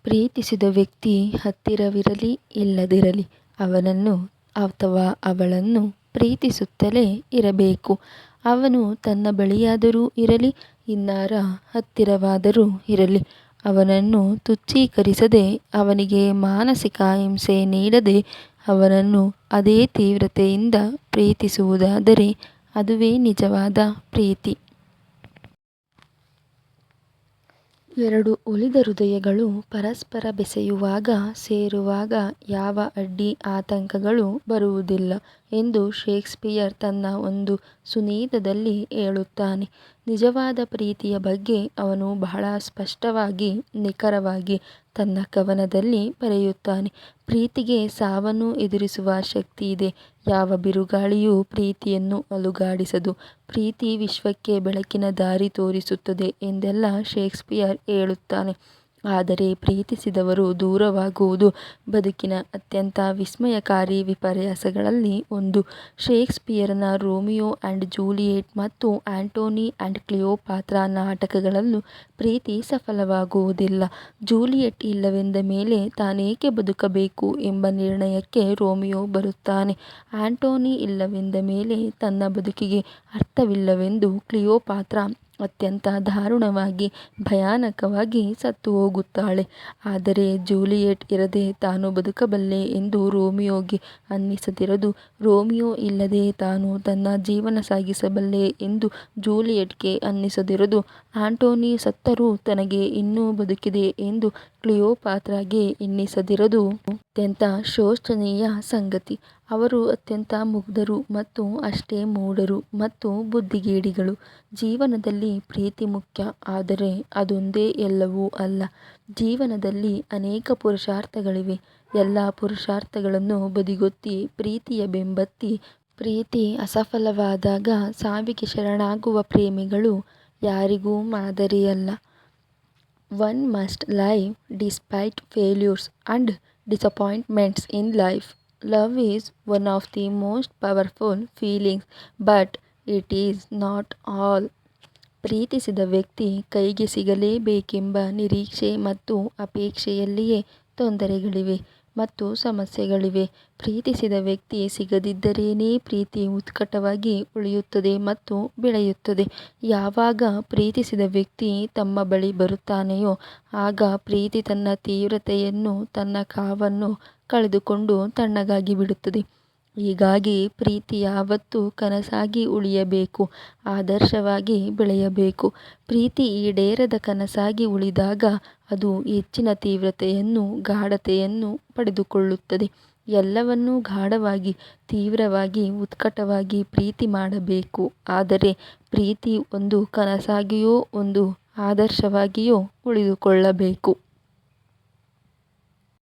ಪ್ರೀತಿಸಿದ ವ್ಯಕ್ತಿ ಹತ್ತಿರವಿರಲಿ ಇಲ್ಲದಿರಲಿ ಅವನನ್ನು ಅಥವಾ ಅವಳನ್ನು ಪ್ರೀತಿಸುತ್ತಲೇ ಇರಬೇಕು. ಅವನು ತನ್ನ ಬಳಿಯಾದರೂ ಇರಲಿ ಇನ್ನಾರ ಹತ್ತಿರವಾದರೂ ಇರಲಿ ಅವನನ್ನು ತುಚ್ಛೀಕರಿಸದೆ ಅವನಿಗೆ ಮಾನಸಿಕ ಹಿಂಸೆ ನೀಡದೆ ಅವನನ್ನು ಅದೇ ತೀವ್ರತೆಯಿಂದ ಪ್ರೀತಿಸುವುದಾದರೆ ಅದುವೇ ನಿಜವಾದ ಪ್ರೀತಿ. ಎರಡು ಉಳಿದ ಹೃದಯಗಳು ಪರಸ್ಪರ ಬೆಸೆಯುವಾಗ ಸೇರುವಾಗ ಯಾವ ಅಡ್ಡಿ ಆತಂಕಗಳು ಬರುವುದಿಲ್ಲ ಎಂದು ಶೇಕ್ಸ್ಪಿಯರ್ ತನ್ನ ಒಂದು ಸುನೀತದಲ್ಲಿ ಹೇಳುತ್ತಾನೆ. ನಿಜವಾದ ಪ್ರೀತಿಯ ಬಗ್ಗೆ ಅವನು ಬಹಳ ಸ್ಪಷ್ಟವಾಗಿ ನಿಖರವಾಗಿ ತನ್ನ ಕವನದಲ್ಲಿ ಬರೆಯುತ್ತಾನೆ. ಪ್ರೀತಿಗೆ ಸಾವನ್ನು ಎದುರಿಸುವ ಶಕ್ತಿಯಿದೆ. ಯಾವ ಬಿರುಗಾಳಿಯೂ ಪ್ರೀತಿಯನ್ನು ಅಲುಗಾಡಿಸದು. ಪ್ರೀತಿ ವಿಶ್ವಕ್ಕೆ ಬೆಳಕಿನ ದಾರಿ ತೋರಿಸುತ್ತದೆ ಎಂದೆಲ್ಲ ಶೇಕ್ಸ್ಪಿಯರ್ ಹೇಳುತ್ತಾನೆ. ಆದರೆ ಪ್ರೀತಿಸಿದವರು ದೂರವಾಗುವುದು ಬದುಕಿನ ಅತ್ಯಂತ ವಿಸ್ಮಯಕಾರಿ ವಿಪರ್ಯಾಸಗಳಲ್ಲಿ ಒಂದು. ಶೇಕ್ಸ್ಪಿಯರನ ರೋಮಿಯೋ ಆ್ಯಂಡ್ ಜೂಲಿಯೆಟ್ ಮತ್ತು Antony and Cleopatra ನಾಟಕಗಳಲ್ಲೂ Preethi ಸಫಲವಾಗುವುದಿಲ್ಲ. Juliet ಇಲ್ಲವೆಂದ ಮೇಲೆ ತಾನೇಕೆ ಬದುಕಬೇಕು ಎಂಬ ನಿರ್ಣಯಕ್ಕೆ ರೋಮಿಯೋ ಬರುತ್ತಾನೆ. ಆಂಟೋನಿ ಇಲ್ಲವೆಂದ ಮೇಲೆ ತನ್ನ ಬದುಕಿಗೆ ಅರ್ಥವಿಲ್ಲವೆಂದು ಕ್ಲಿಯೋಪಾತ್ರ ಅತ್ಯಂತ ದಾರುಣವಾಗಿ ಭಯಾನಕವಾಗಿ ಸತ್ತು ಹೋಗುತ್ತಾಳೆ. ಆದರೆ ಜೂಲಿಯೆಟ್ ಇರದೆ ತಾನು ಬದುಕಬಲ್ಲೆ ಎಂದು ರೋಮಿಯೋಗೆ ಅನ್ನಿಸದಿರದು. ರೋಮಿಯೋ ಇಲ್ಲದೆ ತಾನು ತನ್ನ ಜೀವನ ಸಾಗಿಸಬಲ್ಲೆ ಎಂದು ಜೂಲಿಯೆಟ್ಗೆ ಅನ್ನಿಸದಿರದು. ಆಂಟೋನಿ ಸತ್ತರೂ ತನಗೆ ಇನ್ನೂ ಬದುಕಿದೆ ಎಂದು ಕ್ಲಿಯೋಪಾತ್ರಾಗೆ ಎನ್ನಿಸದಿರದು ಅತ್ಯಂತ ಶೋಚನೀಯ ಸಂಗತಿ. ಅವರು ಅತ್ಯಂತ ಮುಗ್ಧರು ಮತ್ತು ಅಷ್ಟೇ ಮೂಢರು ಮತ್ತು ಬುದ್ಧಿಗೇಡಿಗಳು. ಜೀವನದಲ್ಲಿ ಪ್ರೀತಿ ಮುಖ್ಯ, ಆದರೆ ಅದೊಂದೇ ಎಲ್ಲವೂ ಅಲ್ಲ. ಜೀವನದಲ್ಲಿ ಅನೇಕ ಪುರುಷಾರ್ಥಗಳಿವೆ. ಎಲ್ಲ ಪುರುಷಾರ್ಥಗಳನ್ನು ಬದಿಗೊತ್ತಿ ಪ್ರೀತಿಯ ಬೆಂಬತ್ತಿ ಪ್ರೀತಿ ಅಸಫಲವಾದಾಗ ಸಾವಿಗೆ ಶರಣಾಗುವ ಪ್ರೇಮಿಗಳು ಯಾರಿಗೂ ಮಾದರಿಯಲ್ಲ. One must live despite failures and disappointments in life. Love is one of the most powerful feelings, but it is not all. ಪ್ರೀತಿಸಿದ ವ್ಯಕ್ತಿ ಕೈಗೆ ಸಿಗಲೇಬೇಕೆಂಬ ನಿರೀಕ್ಷೆ ಮತ್ತು ಅಪೇಕ್ಷೆಯಲ್ಲಿಯೇ ತೊಂದರೆಗಳಿವೆ ಮತ್ತು ಸಮಸ್ಯೆಗಳಿವೆ. ಪ್ರೀತಿಸಿದ ವ್ಯಕ್ತಿ ಸಿಗದಿದ್ದರೇನೇ ಪ್ರೀತಿ ಉತ್ಕಟವಾಗಿ ಉಳಿಯುತ್ತದೆ ಮತ್ತು ಬೆಳೆಯುತ್ತದೆ. ಯಾವಾಗ ಪ್ರೀತಿಸಿದ ವ್ಯಕ್ತಿ ತಮ್ಮ ಬಳಿ ಬರುತ್ತಾನೆಯೋ ಆಗ ಪ್ರೀತಿ ತನ್ನ ತೀವ್ರತೆಯನ್ನು ತನ್ನ ಕಾವನ್ನು ಕಳೆದುಕೊಂಡು ತಣ್ಣಗಾಗಿ ಬಿಡುತ್ತದೆ. ಹೀಗಾಗಿ ಪ್ರೀತಿ ಯಾವತ್ತೂ ಕನಸಾಗಿ ಉಳಿಯಬೇಕು, ಆದರ್ಶವಾಗಿ ಬೆಳೆಯಬೇಕು. ಪ್ರೀತಿ ಈಡೇರದ ಕನಸಾಗಿ ಉಳಿದಾಗ ಅದು ಹೆಚ್ಚಿನ ತೀವ್ರತೆಯನ್ನು ಗಾಢತೆಯನ್ನು ಪಡೆದುಕೊಳ್ಳುತ್ತದೆ. ಎಲ್ಲವನ್ನೂ ಗಾಢವಾಗಿ ತೀವ್ರವಾಗಿ ಉತ್ಕಟವಾಗಿ ಪ್ರೀತಿ ಮಾಡಬೇಕು. ಆದರೆ ಪ್ರೀತಿ ಒಂದು ಕನಸಾಗಿಯೋ ಒಂದು ಆದರ್ಶವಾಗಿಯೋ ಉಳಿದುಕೊಳ್ಳಬೇಕು.